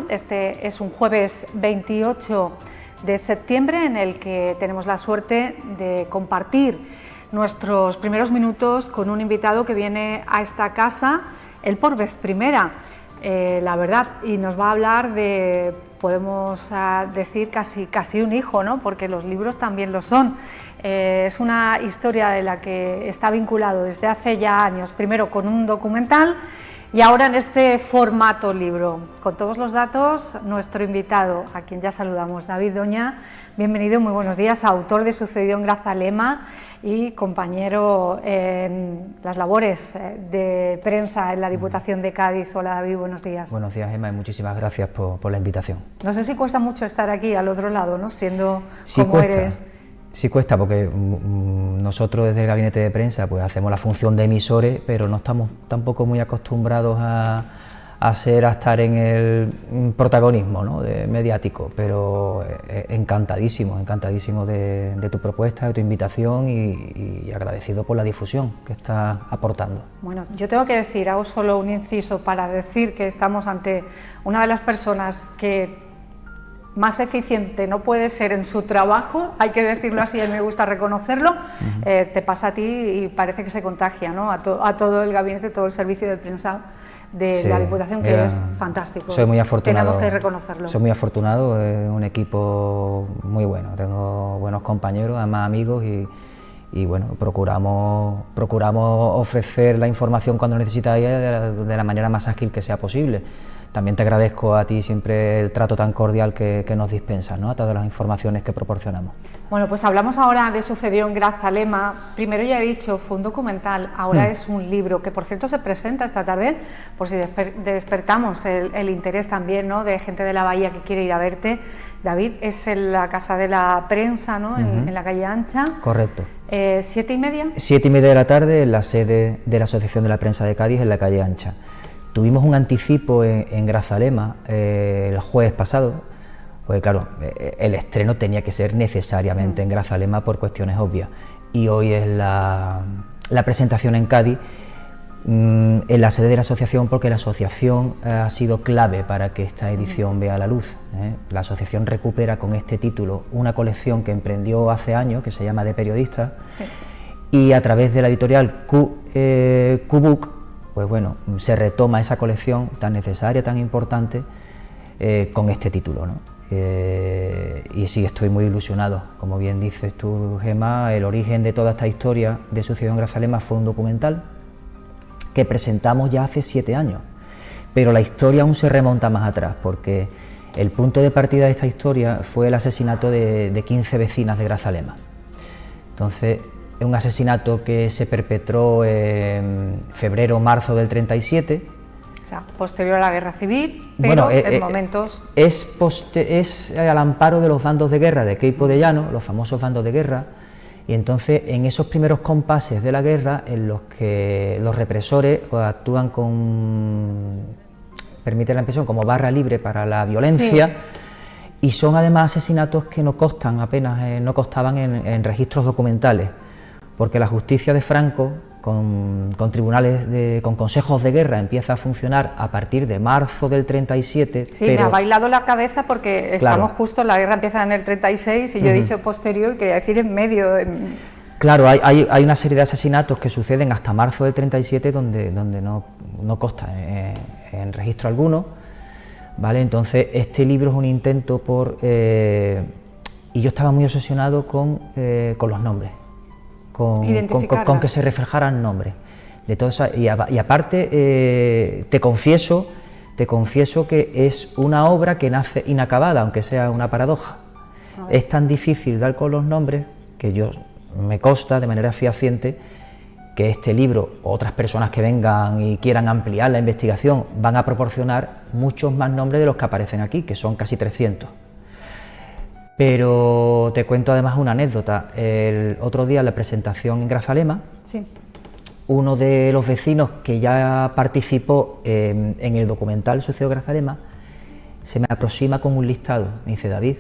Este es un jueves 28 de septiembre en el que tenemos la suerte de compartir nuestros primeros minutos con un invitado que viene a esta casa, él por vez primera, la verdad, y nos va a hablar de, podemos decir, casi un hijo, ¿no? Porque los libros también lo son. Es una historia de la que está vinculado desde hace ya años, primero con un documental y ahora en este formato libro. Con todos los datos, nuestro invitado, a quien ya saludamos, David Doña, bienvenido, muy buenos días, autor de Sucedió en Grazalema y compañero en las labores de prensa en la Diputación de Cádiz. Hola David, buenos días. Buenos días, Gemma, y muchísimas gracias por la invitación. No sé si cuesta mucho estar aquí al otro lado, ¿no? Siendo sí, como cuesta. eres. Sí cuesta, porque nosotros desde el gabinete de prensa pues hacemos la función de emisores, pero no estamos tampoco muy acostumbrados a estar en el protagonismo, ¿no? Mediático, pero encantadísimo de tu propuesta, de tu invitación y agradecido por la difusión que estás aportando. Bueno, yo tengo que decir, hago solo un inciso para decir que estamos ante una de las personas que más eficiente no puede ser en su trabajo, hay que decirlo así, a mí me gusta reconocerlo. Te pasa a ti y parece que se contagia, ¿no? a todo el gabinete, todo el servicio de prensa de la Diputación, que es fantástico. Soy muy afortunado. Tenemos que reconocerlo. Soy muy afortunado, es un equipo muy bueno, tengo buenos compañeros, además amigos y bueno, procuramos ofrecer la información cuando necesitáis de la manera más ágil que sea posible. También te agradezco a ti siempre el trato tan cordial que nos dispensas, ¿no? A todas las informaciones que proporcionamos. Bueno, pues hablamos ahora de Sucedió en Grazalema. Primero ya he dicho, fue un documental, ahora es un libro, que por cierto se presenta esta tarde, por si despertamos el interés también, ¿no? De gente de la Bahía que quiere ir a verte. David, es en la Casa de la Prensa, ¿no? En la calle Ancha. Correcto. 7:30. 7:30 de la tarde en la sede de la Asociación de la Prensa de Cádiz, en la calle Ancha. Tuvimos un anticipo en Grazalema el jueves pasado, pues claro, el estreno tenía que ser necesariamente en Grazalema por cuestiones obvias, y hoy es la presentación en Cádiz, en la sede de la asociación, porque la asociación ha sido clave para que esta edición vea la luz. La asociación recupera con este título una colección que emprendió hace años, que se llama De Periodistas, y a través de la editorial Q-Book, pues bueno, se retoma esa colección tan necesaria, tan importante, con este título, ¿no? Y sí, estoy muy ilusionado. Como bien dices tú, Gemma, el origen de toda esta historia de Sucedió en Grazalema fue un documental que presentamos ya hace 7 años, pero la historia aún se remonta más atrás, porque el punto de partida de esta historia fue el asesinato de 15 vecinas de Grazalema. Entonces, es un asesinato que se perpetró en febrero-marzo del 37. O sea, posterior a la Guerra Civil, pero en momentos... Es al amparo de los bandos de guerra de Queipo de Llano, los famosos bandos de guerra, y entonces en esos primeros compases de la guerra en los que los represores actúan con, permite la expresión, como barra libre para la violencia. Sí. Y son además asesinatos que no constan apenas, no constaban en registros documentales, porque la justicia de Franco, con tribunales, con consejos de guerra, empieza a funcionar a partir de marzo del 37. Sí, pero me ha bailado la cabeza porque estamos justo, la guerra empieza en el 36 y yo he dicho posterior, quería decir en medio. Claro, hay una serie de asesinatos que suceden hasta marzo del 37 donde no consta en registro alguno, ¿vale? Entonces este libro es un intento y yo estaba muy obsesionado con los nombres. Con que se reflejaran nombres de todo eso, y aparte te confieso que es una obra que nace inacabada, aunque sea una paradoja. Es tan difícil dar con los nombres que me consta de manera fehaciente que este libro, o otras personas que vengan y quieran ampliar la investigación, van a proporcionar muchos más nombres de los que aparecen aquí, que son casi 300. Pero te cuento además una anécdota. El otro día en la presentación en Grazalema, uno de los vecinos que ya participó en el documental Sucedió en Grazalema se me aproxima con un listado. Me dice: David,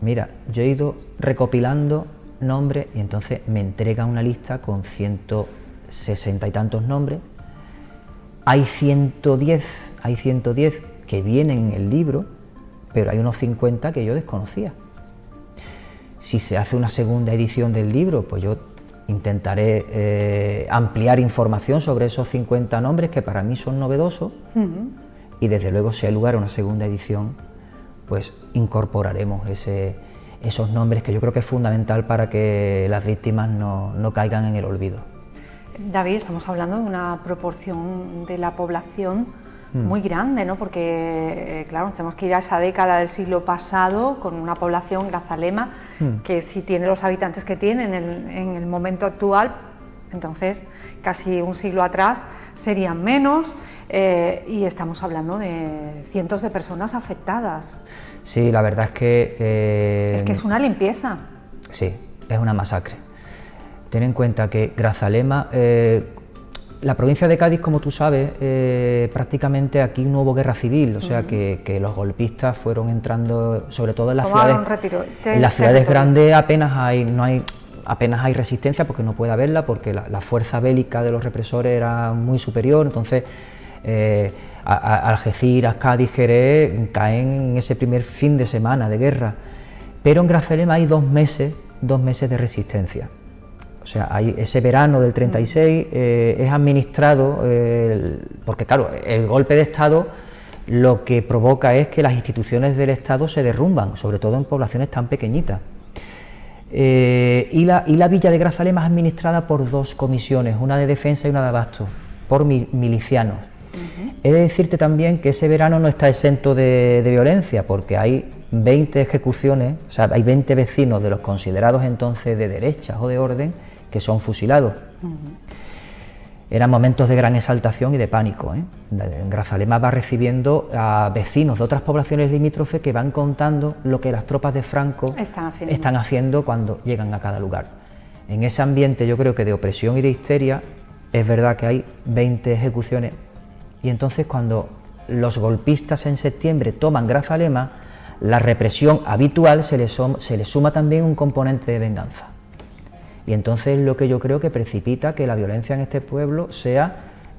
mira, yo he ido recopilando nombres, y entonces me entrega una lista con 160 y tantos nombres. Hay 110 que vienen en el libro, pero hay unos 50 que yo desconocía. Si se hace una segunda edición del libro, pues yo intentaré ampliar información sobre esos 50 nombres que para mí son novedosos, y desde luego, si hay lugar a una segunda edición, pues incorporaremos esos nombres, que yo creo que es fundamental para que las víctimas no caigan en el olvido. David, estamos hablando de una proporción de la población muy grande, ¿no? Porque, claro, nos tenemos que ir a esa década del siglo pasado con una población, Grazalema, que si tiene los habitantes que tiene en el momento actual, entonces casi un siglo atrás serían menos, y estamos hablando de cientos de personas afectadas. Sí, la verdad es que... es que es una limpieza. Sí, es una masacre. Ten en cuenta que Grazalema, la provincia de Cádiz, como tú sabes, prácticamente aquí no hubo guerra civil, o sea que los golpistas fueron entrando, sobre todo en las ciudades grandes apenas hay resistencia, porque no puede haberla, porque la fuerza bélica de los represores era muy superior. Entonces Algeciras, Cádiz, Jerez caen en ese primer fin de semana de guerra, pero en Grazalema hay 2 meses de resistencia. O sea, hay ese verano del 36 es administrado, porque claro, el golpe de Estado lo que provoca es que las instituciones del Estado se derrumban, sobre todo en poblaciones tan pequeñitas. Y la villa de Grazalema es administrada por 2 comisiones, una de defensa y una de abasto, por milicianos. He de decirte también que ese verano no está exento de violencia, porque hay 20 ejecuciones, o sea, hay 20 vecinos de los considerados entonces de derechas o de orden que son fusilados. Eran momentos de gran exaltación y de pánico. Grazalema va recibiendo a vecinos de otras poblaciones limítrofes que van contando lo que las tropas de Franco están haciendo cuando llegan a cada lugar. En ese ambiente, yo creo que de opresión y de histeria, es verdad que hay 20 ejecuciones, y entonces cuando los golpistas en septiembre toman Grazalema, la represión habitual se le suma también un componente de venganza. Y entonces lo que yo creo que precipita que la violencia en este pueblo sea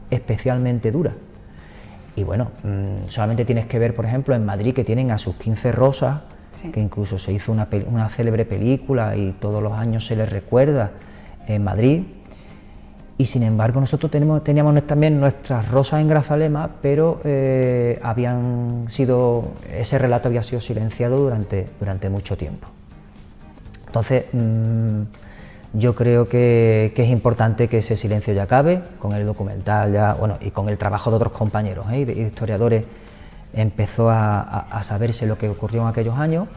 especialmente dura. Y bueno, solamente tienes que ver, por ejemplo, en Madrid, que tienen a sus 15 rosas, que incluso se hizo una célebre película y todos los años se les recuerda en Madrid. Y sin embargo nosotros teníamos también nuestras rosas en Grazalema, pero ese relato había sido silenciado durante mucho tiempo. Entonces, yo creo que es importante que ese silencio ya acabe. Con el documental y con el trabajo de otros compañeros y de historiadores, empezó a saberse lo que ocurrió en aquellos años,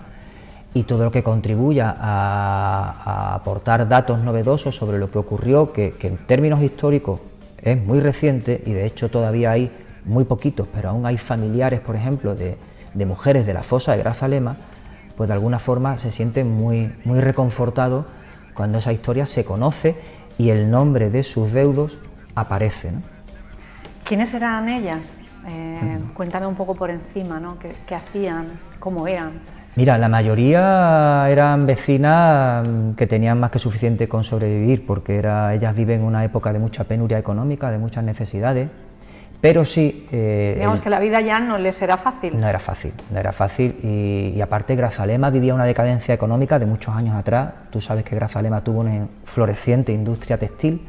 y todo lo que contribuya a aportar datos novedosos sobre lo que ocurrió, que en términos históricos es muy reciente, y de hecho todavía hay muy poquitos, pero aún hay familiares, por ejemplo, de mujeres de la fosa de Grazalema, pues de alguna forma se sienten muy reconfortados cuando esa historia se conoce y el nombre de sus deudos aparece, ¿no? ¿Quiénes eran ellas? Cuéntame un poco por encima, ¿no? ¿Qué hacían? ¿Cómo eran? Mira, la mayoría eran vecinas que tenían más que suficiente con sobrevivir, porque ellas viven en una época de mucha penuria económica, de muchas necesidades, pero sí... digamos que la vida ya no les era fácil. No era fácil, y aparte Grazalema vivía una decadencia económica de muchos años atrás. Tú sabes que Grazalema tuvo una floreciente industria textil,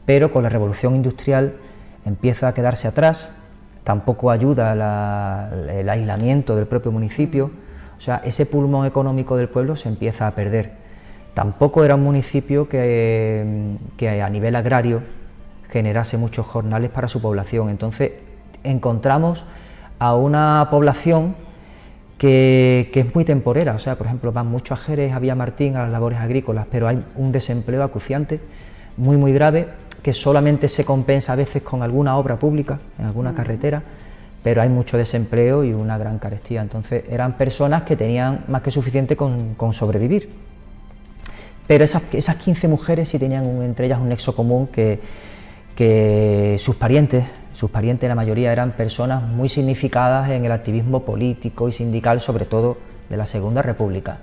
pero con la revolución industrial empieza a quedarse atrás. Tampoco ayuda el aislamiento del propio municipio. O sea, ese pulmón económico del pueblo se empieza a perder. Tampoco era un municipio que a nivel agrario generase muchos jornales para su población. Entonces encontramos a una población que es muy temporera. O sea, por ejemplo, van mucho a Jerez, a Villamartín, a las labores agrícolas, pero hay un desempleo acuciante, muy grave, que solamente se compensa a veces con alguna obra pública, en alguna carretera, pero hay mucho desempleo y una gran carestía. Entonces eran personas que tenían más que suficiente con sobrevivir. Pero esas 15 mujeres sí tenían entre ellas un nexo común, que sus parientes, la mayoría, eran personas muy significadas en el activismo político y sindical, sobre todo de la Segunda República.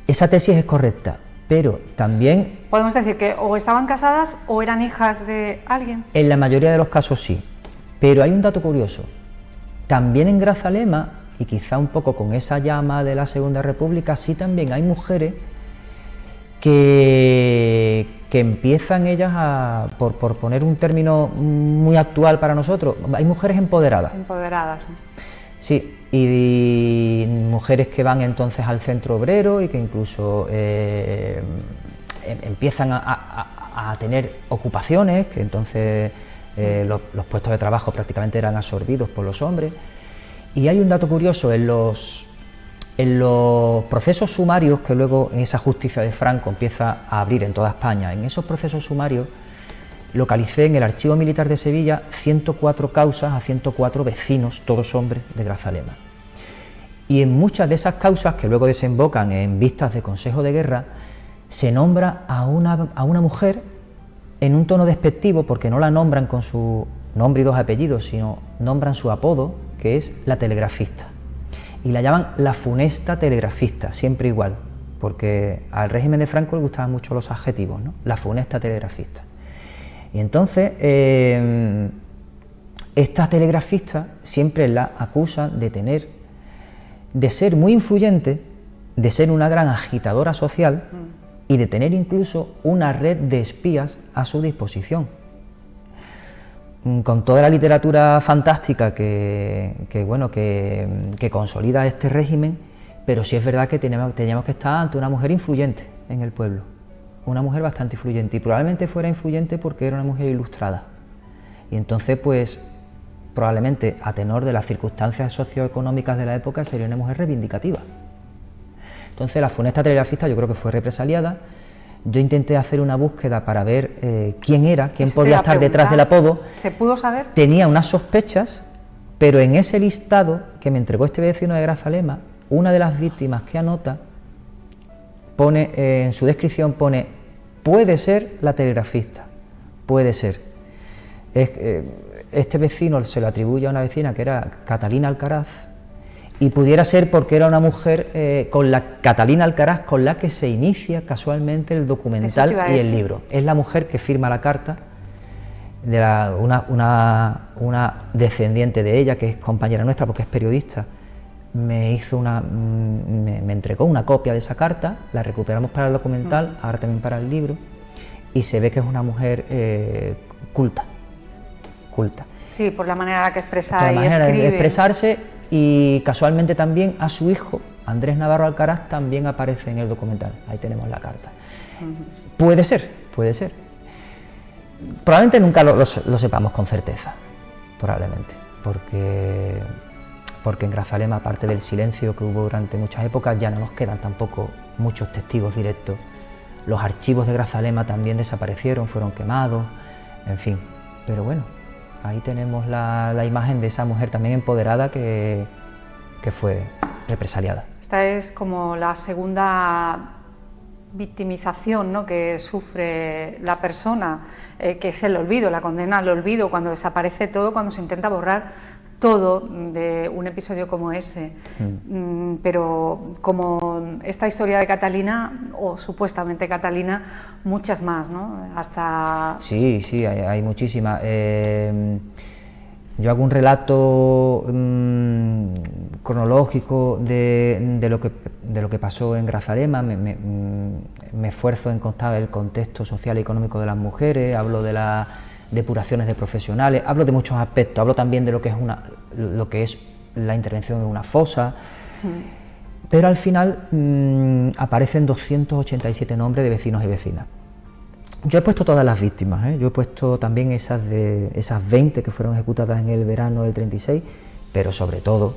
Esa tesis es correcta, pero también... Podemos decir que o estaban casadas o eran hijas de alguien. En la mayoría de los casos sí. Pero hay un dato curioso, también en Grazalema, y quizá un poco con esa llama de la Segunda República, sí también hay mujeres que empiezan ellas a, por poner un término muy actual para nosotros, hay mujeres empoderadas. Empoderadas. Sí, y mujeres que van entonces al centro obrero y que incluso empiezan a tener ocupaciones, que entonces los puestos de trabajo prácticamente eran absorbidos por los hombres. Y hay un dato curioso, en los procesos sumarios que luego en esa justicia de Franco empieza a abrir en toda España, en esos procesos sumarios localicé en el Archivo Militar de Sevilla 104 causas a 104 vecinos, todos hombres, de Grazalema. Y en muchas de esas causas, que luego desembocan en vistas de consejo de guerra, se nombra a una mujer en un tono despectivo, porque no la nombran con su nombre y dos apellidos, sino nombran su apodo, que es la telegrafista. Y la llaman la funesta telegrafista, siempre igual, porque al régimen de Franco le gustaban mucho los adjetivos, ¿no? La funesta telegrafista. Y entonces, esta telegrafista siempre la acusan de ser muy influyente, de ser una gran agitadora social y de tener incluso una red de espías a su disposición. Con toda la literatura fantástica que consolida este régimen, pero sí es verdad que teníamos que estar ante una mujer influyente en el pueblo. Una mujer bastante influyente, y probablemente fuera influyente porque era una mujer ilustrada. Y entonces, pues, probablemente, a tenor de las circunstancias socioeconómicas de la época, sería una mujer reivindicativa. Entonces, la funesta telegrafista yo creo que fue represaliada. Yo intenté hacer una búsqueda para ver quién era, quién podía estar detrás del apodo. ¿Se pudo saber? Tenía unas sospechas, pero en ese listado que me entregó este vecino de Grazalema, una de las víctimas que anota, pone en su descripción, pone, puede ser la telegrafista, puede ser. Este vecino se lo atribuye a una vecina que era Catalina Alcaraz, y pudiera ser porque era una mujer Catalina Alcaraz, con la que se inicia casualmente el documental y el libro. Es la mujer que firma la carta, de una descendiente de ella, que es compañera nuestra porque es periodista. Me entregó una copia de esa carta, la recuperamos para el documental, ahora también para el libro, y se ve que es una mujer culta. Sí, por la manera en la que expresa por la y manera escribe. de expresarse, y casualmente también a su hijo, Andrés Navarro Alcaraz, también aparece en el documental, ahí tenemos la carta. Puede ser. Probablemente nunca lo sepamos con certeza, probablemente, porque en Grazalema, aparte del silencio que hubo durante muchas épocas, ya no nos quedan tampoco muchos testigos directos. Los archivos de Grazalema también desaparecieron, fueron quemados, en fin. Pero bueno, ahí tenemos la imagen de esa mujer también empoderada que fue represaliada. Esta es como la segunda victimización, ¿no?, que sufre la persona, que es el olvido, la condena al olvido, cuando desaparece todo, cuando se intenta borrar todo de un episodio como ese. Pero como esta historia de Catalina, o supuestamente Catalina, muchas más, ¿no? Hasta... Sí, hay muchísimas. Yo hago un relato cronológico de lo que pasó en Grazalema, me esfuerzo en contar el contexto social y económico de las mujeres, hablo de las depuraciones de profesionales, hablo de muchos aspectos, hablo también de lo que es la intervención en una fosa, pero al final aparecen 287 nombres de vecinos y vecinas. Yo he puesto todas las víctimas, yo he puesto también esas 20 que fueron ejecutadas en el verano del 36, pero sobre todo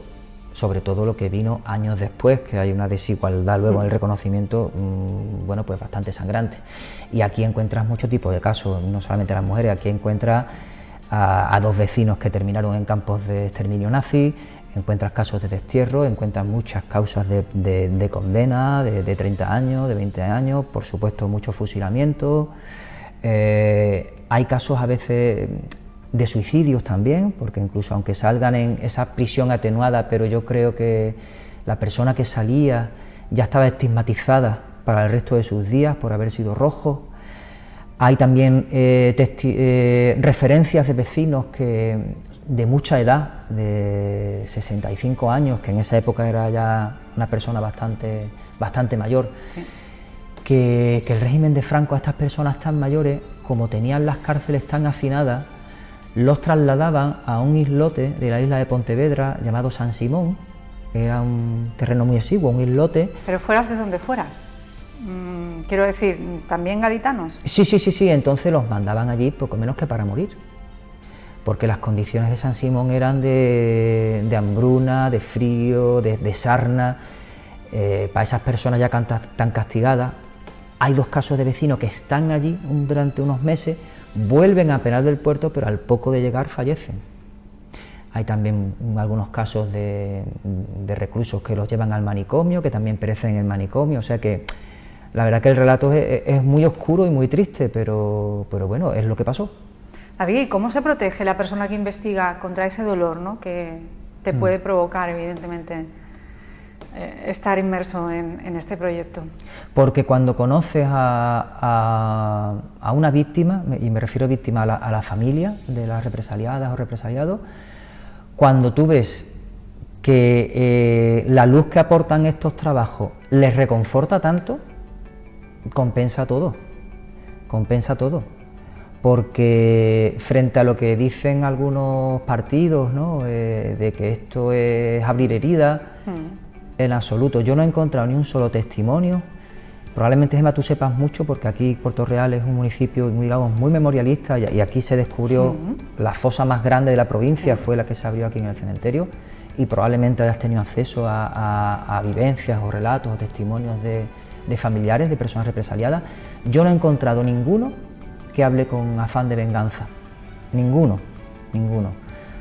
lo que vino años después, que hay una desigualdad luego en el reconocimiento, bueno, pues bastante sangrante. Y aquí encuentras mucho tipo de casos, no solamente las mujeres, aquí encuentras a 2 vecinos que terminaron en campos de exterminio nazi, encuentras casos de destierro, encuentras muchas causas de condena, de 30 años, de 20 años, por supuesto muchos fusilamientos, hay casos a veces de suicidios también, porque incluso aunque salgan en esa prisión atenuada, pero yo creo que la persona que salía ya estaba estigmatizada para el resto de sus días por haber sido rojo. Hay también referencias de vecinos que de mucha edad, de 65 años, que en esa época era ya una persona bastante mayor, sí. que el régimen de Franco a estas personas tan mayores, como tenían las cárceles tan hacinadas, los trasladaban a un islote de la isla de Pontevedra llamado San Simón. Era un terreno muy exiguo, un islote. Pero fueras de donde fueras, quiero decir, ¿también gaditanos? Sí, entonces los mandaban allí poco menos que para morir, porque las condiciones de San Simón eran de hambruna, de frío, de sarna, para esas personas ya tan castigadas. Hay 2 casos de vecinos que están allí durante unos meses, vuelven a Peral del Puerto, pero al poco de llegar fallecen. Hay también algunos casos de reclusos que los llevan al manicomio, que también perecen en el manicomio, o sea que la verdad que el relato es muy oscuro y muy triste, pero bueno, es lo que pasó. David, ¿cómo se protege la persona que investiga contra ese dolor, ¿no?, que te puede provocar, evidentemente, estar inmerso en este proyecto? Porque cuando conoces a una víctima, y me refiero a víctima a la familia de las represaliadas o represaliados, cuando tú ves que la luz que aportan estos trabajos les reconforta tanto, compensa todo, porque frente a lo que dicen algunos partidos, ¿no?, de que esto es abrir heridas, en absoluto. Yo no he encontrado ni un solo testimonio. Probablemente, Gemma, tú sepas mucho, porque aquí Puerto Real es un municipio, digamos, muy memorialista, y aquí se descubrió la fosa más grande de la provincia, fue la que se abrió aquí en el cementerio, y probablemente hayas tenido acceso a vivencias o relatos o testimonios de familiares de personas represaliadas. Yo no he encontrado ninguno que hable con afán de venganza, ninguno.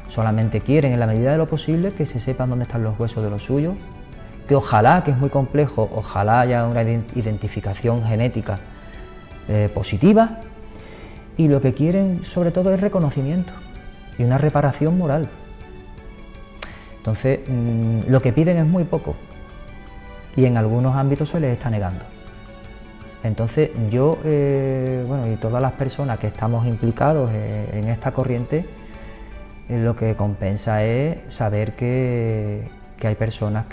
Solamente quieren, en la medida de lo posible, que se sepan dónde están los huesos de los suyos, que ojalá, que es muy complejo, ojalá haya una identificación genética positiva, y lo que quieren sobre todo es reconocimiento y una reparación moral. Entonces, lo que piden es muy poco, y en algunos ámbitos se les está negando. Entonces yo, y todas las personas que estamos implicados en esta corriente, lo que compensa es saber que hay personas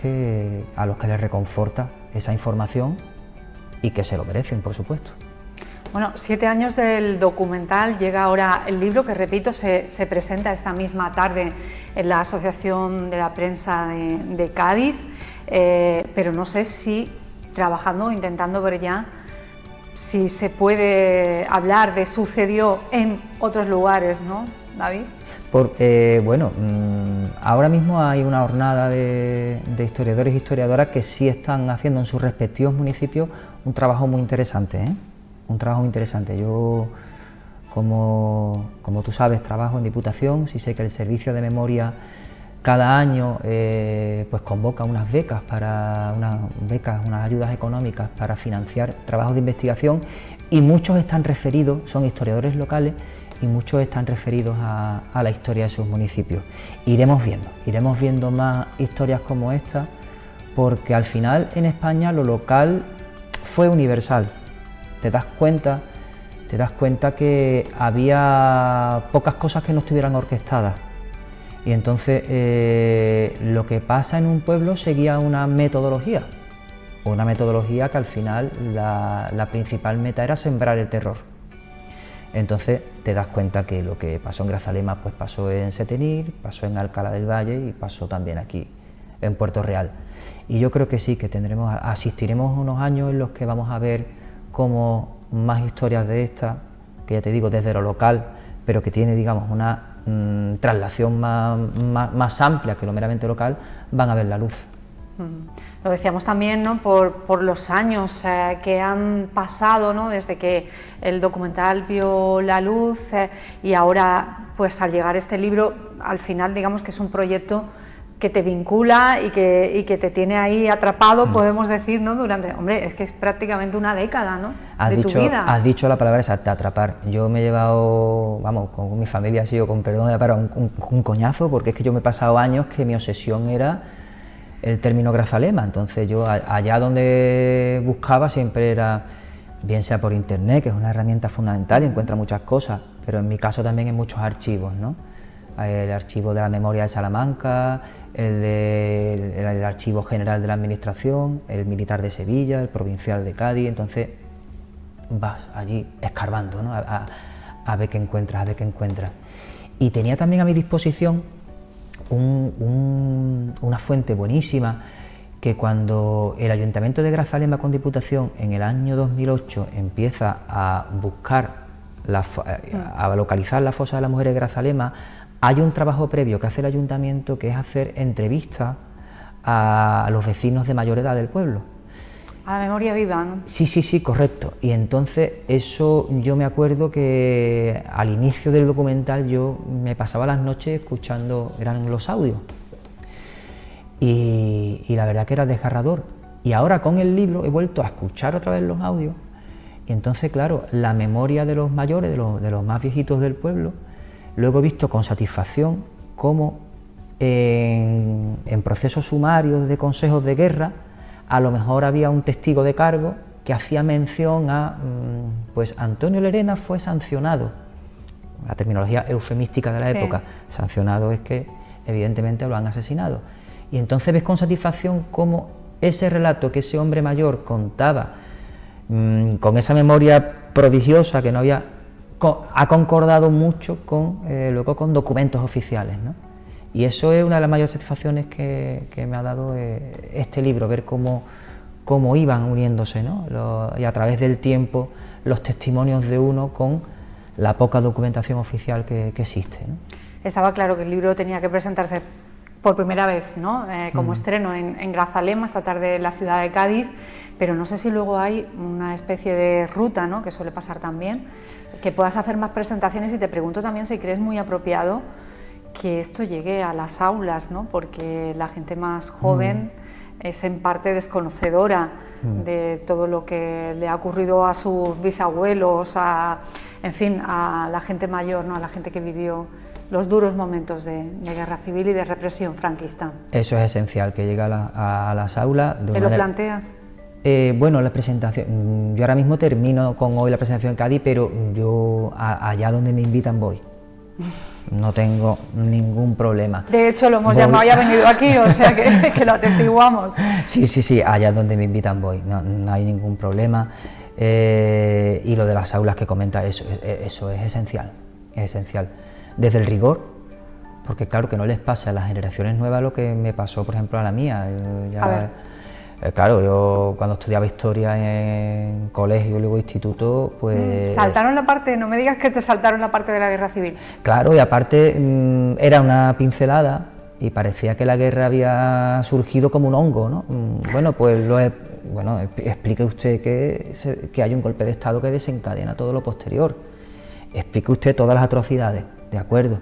a los que les reconforta esa información y que se lo merecen, por supuesto. Bueno, 7 años del documental, llega ahora el libro que, repito, se presenta esta misma tarde en la Asociación de la Prensa de Cádiz, pero no sé si trabajando, intentando ver ya si se puede hablar de sucedió en otros lugares, ¿no, David? Ahora mismo hay una jornada de historiadores y historiadoras que sí están haciendo en sus respectivos municipios un trabajo muy interesante, un trabajo muy interesante. Yo, como tú sabes, trabajo en Diputación, sí sé que el Servicio de Memoria cada año pues convoca unas becas, unas ayudas económicas para financiar trabajos de investigación, y muchos están referidos, son historiadores locales, y muchos están referidos a la historia de sus municipios. Iremos viendo más historias como esta, porque al final en España lo local fue universal. Te das cuenta que había pocas cosas que no estuvieran orquestadas, y entonces lo que pasa en un pueblo seguía una metodología que al final la principal meta era sembrar el terror. Entonces te das cuenta que lo que pasó en Grazalema pues pasó en Setenil, pasó en Alcalá del Valle y pasó también aquí en Puerto Real. Y yo creo que sí, que asistiremos unos años en los que vamos a ver cómo más historias de estas, que ya te digo, desde lo local, pero que tiene, digamos, una traslación más amplia que lo meramente local, van a ver la luz. Lo decíamos también, ¿no?, por los años que han pasado, ¿no?, desde que el documental vio la luz, y ahora, pues al llegar este libro, al final digamos que es un proyecto que te vincula y que te tiene ahí atrapado, podemos decir, ¿no?, durante, hombre, es que es prácticamente una década, ¿no?, tu vida. Has dicho la palabra exacta, atrapar. Yo me he llevado, con mi familia ha sido, con perdón de la palabra, un coñazo, porque es que yo me he pasado años que mi obsesión era el término Grazalema. Entonces yo allá donde buscaba siempre era, bien sea por internet, que es una herramienta fundamental y encuentra muchas cosas, pero en mi caso también en muchos archivos, ¿no? el archivo de la memoria de Salamanca, el archivo general de la administración, el militar de Sevilla, el provincial de Cádiz. Entonces vas allí escarbando, ¿no? a ver qué encuentras, a ver qué encuentras. Y tenía también a mi disposición una fuente buenísima, que cuando el Ayuntamiento de Grazalema con Diputación en el año 2008 empieza a buscar, a localizar la fosa de las mujeres de Grazalema, hay un trabajo previo que hace el Ayuntamiento, que es hacer entrevistas a los vecinos de mayor edad del pueblo. A la memoria viva, ¿no? Sí, sí, sí, correcto. Y entonces eso, yo me acuerdo que al inicio del documental yo me pasaba las noches escuchando, eran los audios, y la verdad que era desgarrador. Y ahora con el libro he vuelto a escuchar otra vez los audios, y entonces, claro, la memoria de los mayores, de los más viejitos del pueblo, luego he visto con satisfacción cómo en procesos sumarios de consejos de guerra, a lo mejor había un testigo de cargo que hacía mención a, pues Antonio Lerena fue sancionado, la terminología eufemística de la época, sancionado es que evidentemente lo han asesinado. Y entonces ves con satisfacción cómo ese relato que ese hombre mayor contaba, con esa memoria prodigiosa que no había, ha concordado mucho con, luego con documentos oficiales, ¿no? Y eso es una de las mayores satisfacciones que me ha dado este libro, ver cómo iban uniéndose, ¿no? Y a través del tiempo los testimonios de uno con la poca documentación oficial que existe, ¿no? Estaba claro que el libro tenía que presentarse por primera vez, ¿no? Como estreno en Grazalema, esta tarde en la ciudad de Cádiz, pero no sé si luego hay una especie de ruta, ¿no? Que suele pasar también, que puedas hacer más presentaciones, y te pregunto también si crees muy apropiado que esto llegue a las aulas, ¿no? Porque la gente más joven es en parte desconocedora de todo lo que le ha ocurrido a sus bisabuelos, en fin, a la gente mayor, ¿no? A la gente que vivió los duros momentos de guerra civil y de represión franquista. Eso es esencial, que llegue a las aulas. ¿Te lo planteas? Bueno, la presentación, yo ahora mismo termino con hoy la presentación en Cádiz, pero yo allá donde me invitan voy. No tengo ningún problema. De hecho, lo hemos llamado y ha venido aquí, o sea que lo atestiguamos. Sí, sí, sí, allá donde me invitan voy, no hay ningún problema. Y lo de las aulas que comenta, eso es esencial, es esencial. Desde el rigor, porque claro, que no les pase a las generaciones nuevas lo que me pasó, por ejemplo, a la mía. Claro, yo cuando estudiaba historia en colegio y luego instituto, pues... ¿Saltaron la parte? No me digas que te saltaron la parte de la guerra civil. Claro, y aparte era una pincelada y parecía que la guerra había surgido como un hongo, ¿no? Bueno, pues explique usted que hay un golpe de Estado que desencadena todo lo posterior. Explique usted todas las atrocidades, de acuerdo,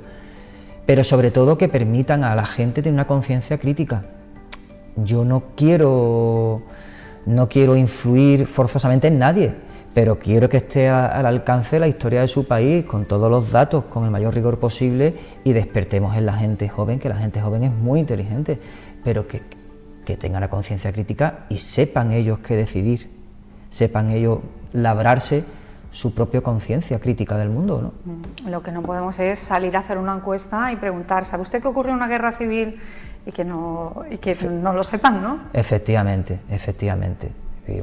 pero sobre todo que permitan a la gente tener una conciencia crítica. Yo no quiero influir forzosamente en nadie, pero quiero que esté al alcance la historia de su país, con todos los datos, con el mayor rigor posible, y despertemos en la gente joven, que la gente joven es muy inteligente, pero que tengan la conciencia crítica y sepan ellos qué decidir, sepan ellos labrarse su propia conciencia crítica del mundo, ¿no? Lo que no podemos es salir a hacer una encuesta y preguntar, ¿sabe usted que ocurrió una guerra civil? Y que no lo sepan, ¿no? Efectivamente, efectivamente. Y,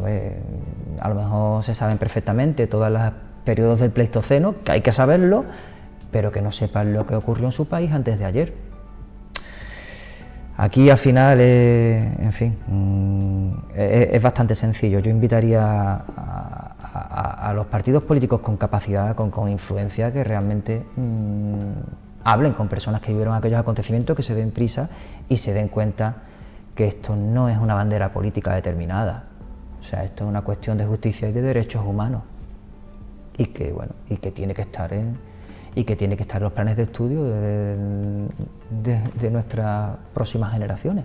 a lo mejor se saben perfectamente todos los periodos del Pleistoceno, que hay que saberlo, pero que no sepan lo que ocurrió en su país antes de ayer. Aquí al final, en fin, es bastante sencillo. Yo invitaría a los partidos políticos con capacidad, con influencia, que realmente hablen con personas que vivieron aquellos acontecimientos, que se den prisa y se den cuenta que esto no es una bandera política determinada. O sea, esto es una cuestión de justicia y de derechos humanos, y que tiene que estar en los planes de estudio de nuestras próximas generaciones.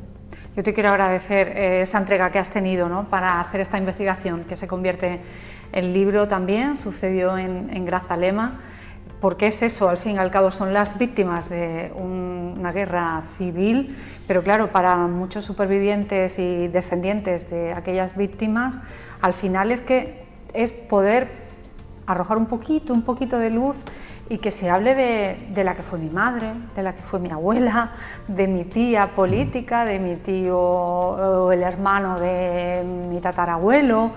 Yo te quiero agradecer esa entrega que has tenido, ¿no?, para hacer esta investigación que se convierte en libro también. Sucedió en Grazalema, porque es eso, al fin y al cabo son las víctimas de una guerra civil, pero claro, para muchos supervivientes y descendientes de aquellas víctimas, al final es poder arrojar un poquito de luz y que se hable de la que fue mi madre, de la que fue mi abuela, de mi tía política, de mi tío o el hermano de mi tatarabuelo.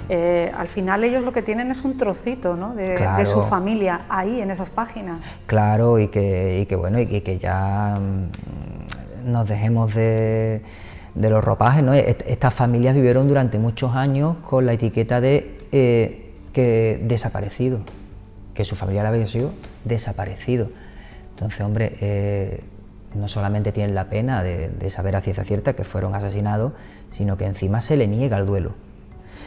Al final ellos lo que tienen es un trocito, ¿no?, de su familia ahí en esas páginas. Claro, y que ya nos dejemos de los ropajes, ¿no? Estas familias vivieron durante muchos años con la etiqueta de que desaparecido, que su familiar había sido desaparecido. Entonces, hombre, no solamente tienen la pena de saber a ciencia cierta que fueron asesinados, sino que encima se le niega el duelo.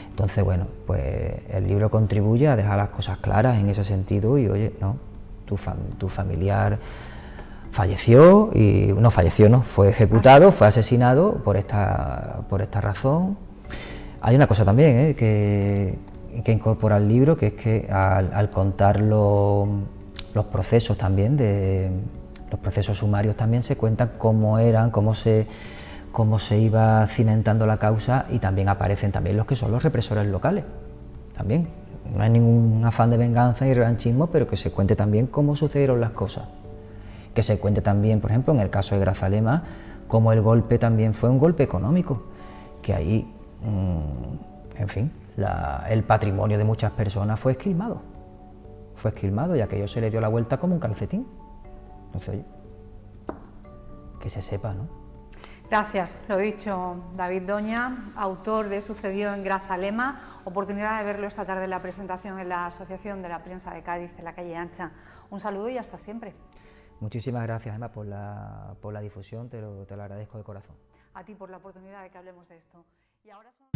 Entonces, bueno, pues el libro contribuye a dejar las cosas claras en ese sentido y, oye, no, tu familiar falleció, y no falleció, no, fue ejecutado, fue asesinado por esta razón. Hay una cosa también que incorpora el libro, que es que al contar los procesos también, los procesos sumarios también se cuentan cómo eran, cómo se iba cimentando la causa, y también aparecen también los que son los represores locales, también. No hay ningún afán de venganza y revanchismo, pero que se cuente también cómo sucedieron las cosas. Que se cuente también, por ejemplo, en el caso de Grazalema, cómo el golpe también fue un golpe económico, que ahí, en fin, el patrimonio de muchas personas fue esquilmado, y a aquello se le dio la vuelta como un calcetín. Entonces, oye, que se sepa, ¿no? Gracias, lo dicho, David Doña, autor de Sucedió en Grazalema, oportunidad de verlo esta tarde en la presentación en la Asociación de la Prensa de Cádiz, en la calle Ancha. Un saludo y hasta siempre. Muchísimas gracias, Emma, por la difusión, te lo agradezco de corazón. A ti por la oportunidad de que hablemos de esto. Y ahora son...